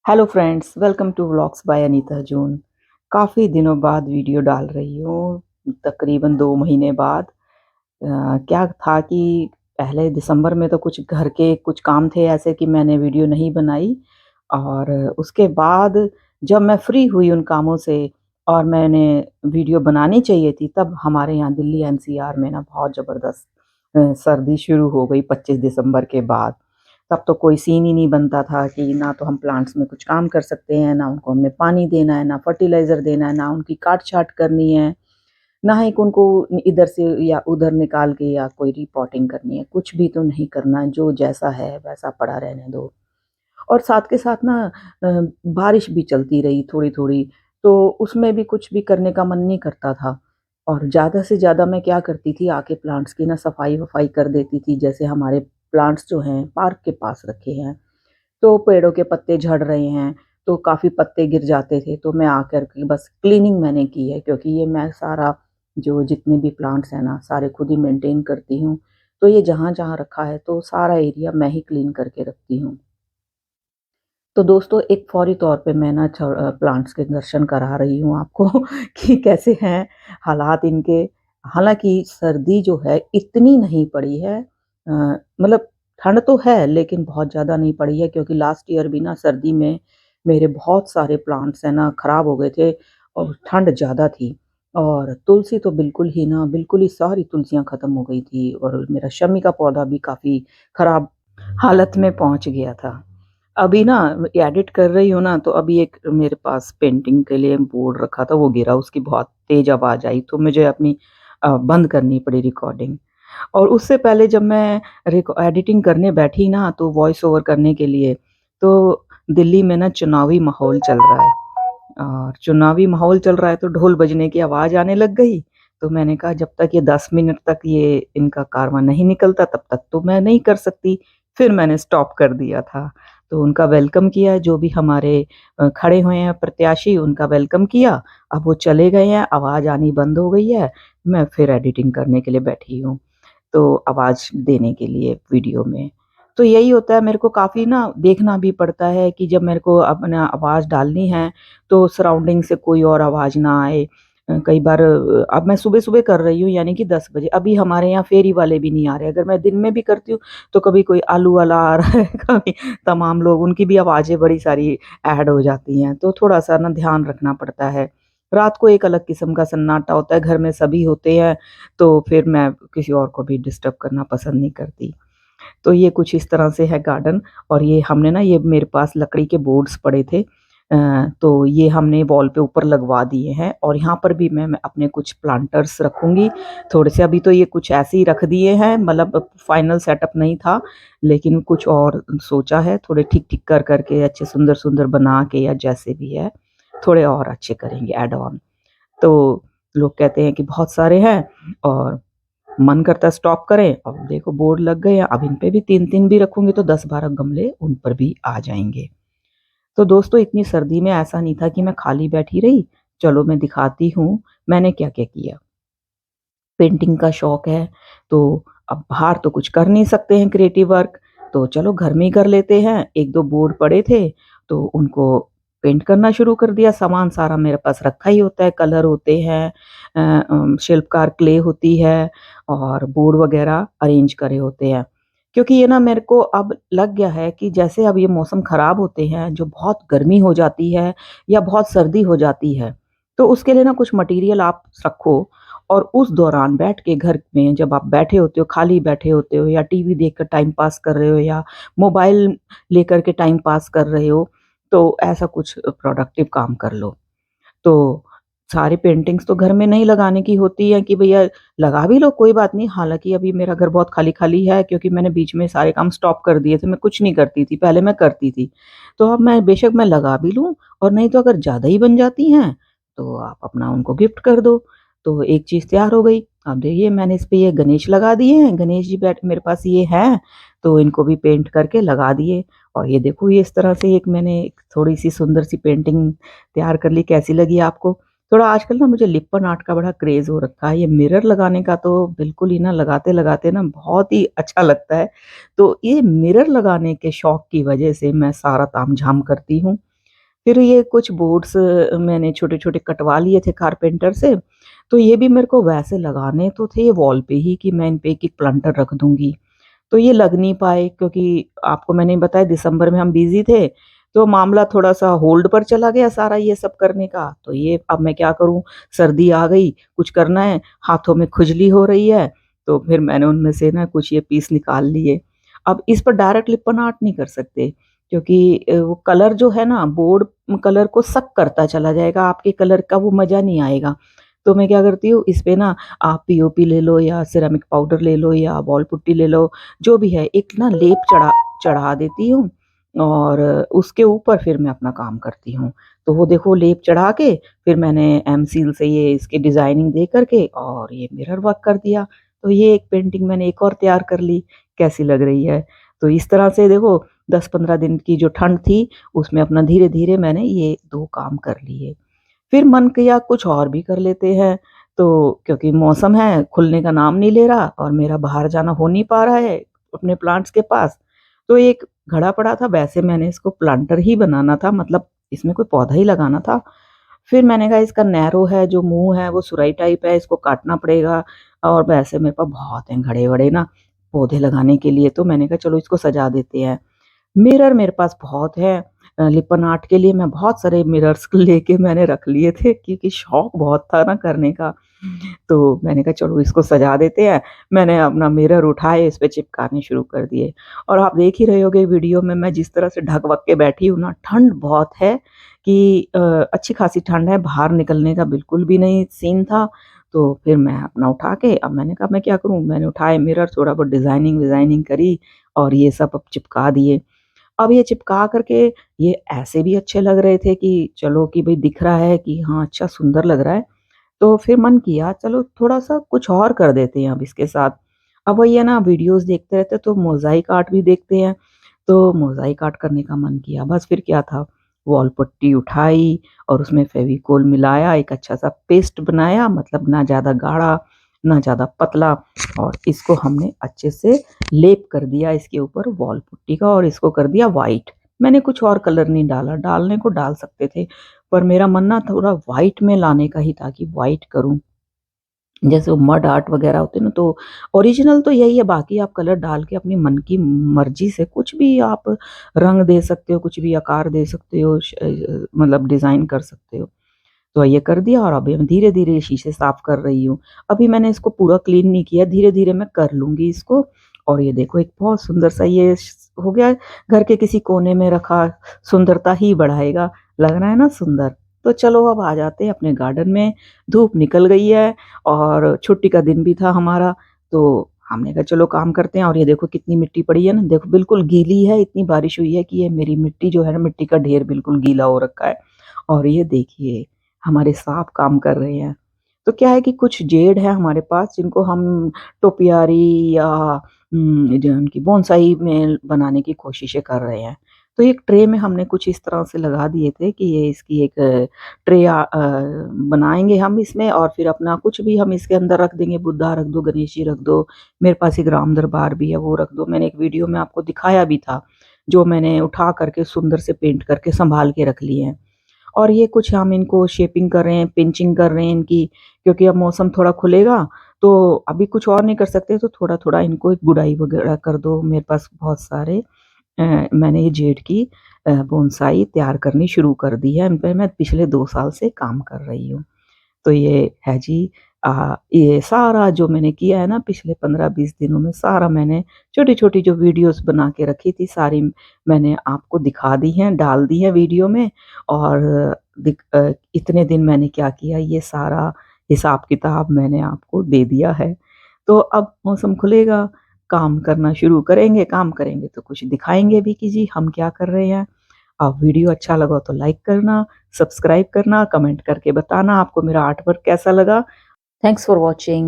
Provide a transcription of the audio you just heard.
Hello friends, welcome to vlogs by Anita जून। काफ़ी दिनों बाद वीडियो डाल रही हूँ, तकरीबन 2 महीने बाद। क्या था कि पहले दिसंबर में तो कुछ घर के कुछ काम थे ऐसे कि मैंने वीडियो नहीं बनाई। और उसके बाद जब मैं फ्री हुई उन कामों से और मैंने वीडियो बनानी चाहिए थी, तब हमारे यहाँ दिल्ली एनसीआर में ना बहुत ज़बरदस्त सर्दी शुरू हो गई 25 दिसंबर के बाद। तब तो कोई सीन ही नहीं बनता था कि ना तो हम प्लांट्स में कुछ काम कर सकते हैं, ना उनको हमने पानी देना है, ना फर्टिलाइज़र देना है, ना उनकी काट-छाँट करनी है, ना ही उनको इधर से या उधर निकाल के या कोई रिपोर्टिंग करनी है। कुछ भी तो नहीं करना है, जो जैसा है वैसा पड़ा रहने दो। और साथ के साथ ना बारिश भी चलती रही थोड़ी-थोड़ी, तो उसमें भी कुछ भी करने का मन नहीं करता था। और ज़्यादा से ज़्यादा मैं क्या करती थी, आके प्लांट्स की ना सफाई-वफाई कर देती थी। जैसे हमारे प्लांट्स जो हैं पार्क के पास रखे हैं, तो पेड़ों के पत्ते झड़ रहे हैं, तो काफ़ी पत्ते गिर जाते थे, तो मैं आकर के बस क्लीनिंग मैंने की है, क्योंकि ये मैं सारा जो जितने भी प्लांट्स हैं ना, सारे खुद ही मेंटेन करती हूँ। तो ये जहाँ-जहाँ रखा है, तो सारा एरिया मैं ही क्लीन करके रखती हूँ। तो दोस्तों, एक फ़ौरी तौर पे मैं ना प्लांट्स के दर्शन करा रही हूँ आपको कि कैसे हैं हालात इनके। हालाँकि सर्दी जो है इतनी नहीं पड़ी है, मतलब ठंड तो है लेकिन बहुत ज़्यादा नहीं पड़ी है, क्योंकि लास्ट ईयर भी ना सर्दी में मेरे बहुत सारे प्लांट्स हैं ना ख़राब हो गए थे और ठंड ज़्यादा थी। और तुलसी तो बिल्कुल ही सारी तुलसियाँ ख़त्म हो गई थी और मेरा शमी का पौधा भी काफ़ी ख़राब हालत में पहुँच गया था। अभी ना एडिट कर रही हूँ ना, तो अभी एक मेरे पास पेंटिंग के लिए बोर्ड रखा था, वो गिरा, उसकी बहुत तेज़ आवाज़ आई, तो मुझे अपनी बंद करनी पड़ी रिकॉर्डिंग। और उससे पहले जब मैं एडिटिंग करने बैठी ना, तो वॉइस ओवर करने के लिए, तो दिल्ली में ना चुनावी माहौल चल रहा है। और चुनावी माहौल चल रहा है तो ढोल बजने की आवाज़ आने लग गई। तो मैंने कहा जब तक ये 10 मिनट तक ये इनका कारवां नहीं निकलता तब तक तो मैं नहीं कर सकती। फिर मैंने स्टॉप कर दिया था। तो उनका वेलकम किया, जो भी हमारे खड़े हुए हैं प्रत्याशी, उनका वेलकम किया। अब वो चले गए हैं, आवाज़ आनी बंद हो गई है। मैं फिर एडिटिंग करने के लिए बैठी हूँ, तो आवाज़ देने के लिए वीडियो में। तो यही होता है, मेरे को काफ़ी ना देखना भी पड़ता है कि जब मेरे को अपना आवाज़ डालनी है, तो सराउंडिंग से कोई और आवाज़ ना आए। कई बार अब मैं सुबह-सुबह कर रही हूँ, यानी कि 10 बजे। अभी हमारे यहाँ फेरी वाले भी नहीं आ रहे। अगर मैं दिन में भी करती हूँ, तो कभी कोई आलू वाला आ रहा है, कभी तमाम लोग, उनकी भी आवाज़ें बड़ी सारी ऐड हो जाती हैं, तो थोड़ा-सा ना ध्यान रखना पड़ता है। रात को एक अलग किस्म का सन्नाटा होता है, घर में सभी होते हैं, तो फिर मैं किसी और को भी डिस्टर्ब करना पसंद नहीं करती। तो ये कुछ इस तरह से है गार्डन। और ये हमने ना, ये मेरे पास लकड़ी के बोर्ड्स पड़े थे, तो ये हमने वॉल पे ऊपर लगवा दिए हैं। और यहाँ पर भी मैं अपने कुछ प्लांटर्स रखूँगी, थोड़े से। अभी तो ये कुछ ऐसे ही रख दिए हैं, मतलब फाइनल सेटअप नहीं था, लेकिन कुछ और सोचा है, थोड़े ठीक-ठीक कर के अच्छे सुंदर-सुंदर बना के, या जैसे भी है, थोड़े और अच्छे करेंगे ऐड ऑन। तो लोग कहते हैं कि बहुत सारे हैं और मन करता है स्टॉप करें। अब देखो बोर्ड लग गए हैं, अब इन पे भी 3-3 भी रखूँगी तो 10-12 गमले उन पर भी आ जाएँगे। तो दोस्तों, इतनी सर्दी में ऐसा नहीं था कि मैं खाली बैठी रही। चलो मैं दिखाती हूँ मैंने क्या-क्या किया। पेंटिंग का शौक है, तो अब बाहर तो कुछ कर नहीं सकते हैं क्रिएटिव वर्क, तो चलो घर में ही कर लेते हैं। 1-2 बोर्ड पड़े थे, तो उनको पेंट करना शुरू कर दिया। सामान सारा मेरे पास रखा ही होता है, कलर होते हैं, शिल्पकार क्ले होती है, और बोर्ड वगैरह अरेंज करे होते हैं। क्योंकि ये ना मेरे को अब लग गया है कि जैसे अब ये मौसम खराब होते हैं, जो बहुत गर्मी हो जाती है या बहुत सर्दी हो जाती है, तो उसके लिए ना कुछ मटेरियल आप रखो। और उस दौरान बैठ के घर में जब आप बैठे होते हो, खाली बैठे होते हो, या टीवी देखकर टाइम पास कर रहे हो, या मोबाइल लेकर के टाइम पास कर रहे हो, तो ऐसा कुछ प्रोडक्टिव काम कर लो। तो सारी पेंटिंग्स तो घर में नहीं लगाने की होती है कि भैया लगा भी लो, कोई बात नहीं। हालाँकि अभी मेरा घर बहुत खाली-खाली है, क्योंकि मैंने बीच में सारे काम स्टॉप कर दिए थे, मैं कुछ नहीं करती थी, पहले मैं करती थी। तो अब मैं बेशक मैं लगा भी लूँ, और नहीं तो अगर ज़्यादा ही बन जाती हैं, तो आप अपना उनको गिफ्ट कर दो। तो एक चीज़ तैयार हो गई। अब देखिए मैंने इस पे ये गणेश लगा दिए हैं, गणेश जी बैठ मेरे पास ये हैं, तो इनको भी पेंट करके लगा दिए। और ये देखो, ये इस तरह से एक मैंने थोड़ी-सी सुंदर-सी पेंटिंग तैयार कर ली। कैसी लगी आपको? थोड़ा आजकल ना मुझे लिप्पन आर्ट का बड़ा क्रेज़ हो रखा है। ये मिरर लगाने का तो बिल्कुल ही ना, लगाते-लगाते ना बहुत ही अच्छा लगता है। तो ये मिरर लगाने के शौक की वज़ह से मैं सारा तामझाम करती हूँ। फिर ये कुछ बोर्ड्स मैंने छोटे-छोटे कटवा लिए थे कारपेंटर से, तो ये भी मेरे को वैसे लगाने तो थे वॉल पे ही कि मैं इन पे एक-एक प्लांटर रख दूँगी। तो ये लग नहीं पाए क्योंकि आपको मैंने बताया दिसंबर में हम बिज़ी थे, तो मामला थोड़ा-सा होल्ड पर चला गया सारा ये सब करने का। तो ये अब मैं क्या करूँ, सर्दी आ गई, कुछ करना है, हाथों में खुजली हो रही है, तो फिर मैंने उनमें से ना कुछ ये पीस निकाल लिए। अब इस पर डायरेक्ट लिपन आर्ट नहीं कर सकते क्योंकि वो कलर जो है ना बोर्ड कलर को सक करता चला जाएगा, आपके कलर का वो मज़ा नहीं आएगा। तो मैं क्या करती हूँ, इस पे ना आप पीओपी ले लो या सिरेमिक पाउडर ले लो या वॉल पुट्टी ले लो, जो भी है, एक ना लेप चढ़ा चढ़ा देती हूँ और उसके ऊपर फिर मैं अपना काम करती हूँ। तो वो देखो लेप चढ़ा के फिर मैंने एम सील से ये इसकी डिज़ाइनिंग दे कर के और ये मिरर वर्क कर दिया। तो ये एक पेंटिंग मैंने एक और तैयार कर ली, कैसी लग रही है? तो इस तरह से देखो 10-15 दिन की जो ठंड थी, उसमें अपना धीरे-धीरे मैंने ये 2 काम कर लिए। फिर मन किया कुछ और भी कर लेते हैं, तो क्योंकि मौसम है, खुलने का नाम नहीं ले रहा और मेरा बाहर जाना हो नहीं पा रहा है अपने प्लांट्स के पास, तो एक घड़ा पड़ा था, वैसे मैंने इसको प्लांटर ही बनाना था, मतलब इसमें कोई पौधा ही लगाना था। फिर मैंने कहा इसका नैरो है, जो मुँह है वो सुराही टाइप है, इसको काटना पड़ेगा और वैसे मेरे पास बहुत हैं घड़े-वड़े ना पौधे लगाने के लिए, तो मैंने कहा चलो इसको सजा देते हैं। मिरर मेरे पास बहुत है लिपन आर्ट के लिए मैं बहुत सारे मिरर्स लेके मैंने रख लिए थे क्योंकि शौक बहुत था ना करने का। तो मैंने कहा चलो इसको सजा देते हैं। मैंने अपना मिरर उठाए इस पे चिपकाने शुरू कर दिए और आप देख ही रहे होगे वीडियो में मैं जिस तरह से ढक-वक के बैठी हूँ ना, ठंड बहुत है कि अच्छी खासी ठंड है, बाहर निकलने का बिल्कुल भी नहीं सीन था। तो फिर मैं अपना उठा के अब मैंने कहा मैं क्या करूँ? मैंने उठाए मिरर थोड़ा बहुत डिज़ाइनिंग-विज़ाइनिंग करी और ये सब अब चिपका दिए। अब ये चिपका कर के ये ऐसे भी अच्छे लग रहे थे कि चलो कि भई दिख रहा है कि हाँ, अच्छा सुंदर लग रहा है। तो फिर मन किया चलो थोड़ा-सा कुछ और कर देते हैं अब इसके साथ। अब वही है ना वीडियोज़ देखते रहते हैं तो मोज़ाइक आर्ट भी देखते हैं, तो मोज़ाइक आर्ट करने का मन किया। बस फिर क्या था वॉल पट्टी उठाई और उसमें फ़ेविकोल मिलाया, एक अच्छा-सा पेस्ट बनाया मतलब ना ज़्यादा गाढ़ा, ना ज़्यादा पतला और इसको हमने अच्छे से लेप कर दिया इसके ऊपर वॉल पुट्टी का और इसको कर दिया व्हाइट। मैंने कुछ और कलर नहीं डाला, डालने को डाल सकते थे, पर मेरा मन ना थोड़ा व्हाइट में लाने का ही था कि व्हाइट करूँ। जैसे वो मड आर्ट वगैरह होते हैं ना, तो ओरिजिनल तो यही है, बाकी आप कलर डाल के अपनी मन की मर्ज़ी से कुछ भी आप रंग दे सकते हो, कुछ भी आकार दे सकते हो, मतलब डिज़ाइन कर सकते हो। तो ये कर दिया और अभी मैं धीरे-धीरे शीशे साफ कर रही हूँ। अभी मैंने इसको पूरा क्लीन नहीं किया, धीरे-धीरे मैं कर लूँगी इसको और ये देखो एक बहुत सुंदर-सा ये हो गया है, घर के किसी कोने में रखा, सुंदरता ही बढ़ाएगा, लग रहा है ना सुंदर? तो चलो अब आ जाते हैं अपने गार्डन में, धूप निकल गई है और छुट्टी का दिन भी था हमारा, तो हमने कहा चलो काम करते हैं और ये देखो कितनी मिट्टी पड़ी है ना, देखो बिल्कुल गीली है, इतनी बारिश हुई है कि ये मेरी मिट्टी जो है ना, मिट्टी का ढेर बिल्कुल गीला हो रखा है और ये देखिए हमारे साँप काम कर रहे हैं। तो क्या है कि कुछ जेड है हमारे पास जिनको हम टोपियारी या जो उनकी बोनसाई में बनाने की कोशिशें कर रहे हैं। तो एक ट्रे में हमने कुछ इस तरह से लगा दिए थे कि ये इसकी एक ट्रे बनाएँगे हम इसमें और फिर अपना कुछ भी हम इसके अंदर रख देंगे, बुद्धा रख दो, गणेश जी रख दो, मेरे पास एक राम दरबार भी है वो रख दो। मैंने एक वीडियो में आपको दिखाया भी था, जो मैंने उठा कर के सुंदर से पेंट करके सँभाल के रख लिए हैं। और ये कुछ हम इनको शेपिंग कर रहे हैं, पिंचिंग कर रहे हैं इनकी क्योंकि अब मौसम थोड़ा खुलेगा, तो अभी कुछ और नहीं कर सकते तो थोड़ा-थोड़ा इनको एक गुड़ाई वगैरह कर दो। मेरे पास बहुत सारे मैंने ये जेड की बोनसाई तैयार करनी शुरू कर दी है। इन पे मैं पिछले 2 साल से काम कर रही हूँ। तो ये है जी ये सारा जो मैंने किया है ना पिछले 15-20 दिनों में सारा मैंने छोटी-छोटी जो वीडियोज़ बना के रखी थी सारी मैंने आपको दिखा दी हैं, डाल दी हैं वीडियो में और इतने दिन मैंने क्या किया ये सारा हिसाब-किताब मैंने आपको दे दिया है। तो अब मौसम खुलेगा, काम करना शुरू करेंगे, काम करेंगे तो कुछ दिखाएँगे भी कि जी हम क्या कर रहे हैं। वीडियो अच्छा लगा हो तो लाइक करना, सब्सक्राइब करना, कमेंट करके बताना आपको मेरा आर्ट वर्क कैसा लगा। Thanks for watching.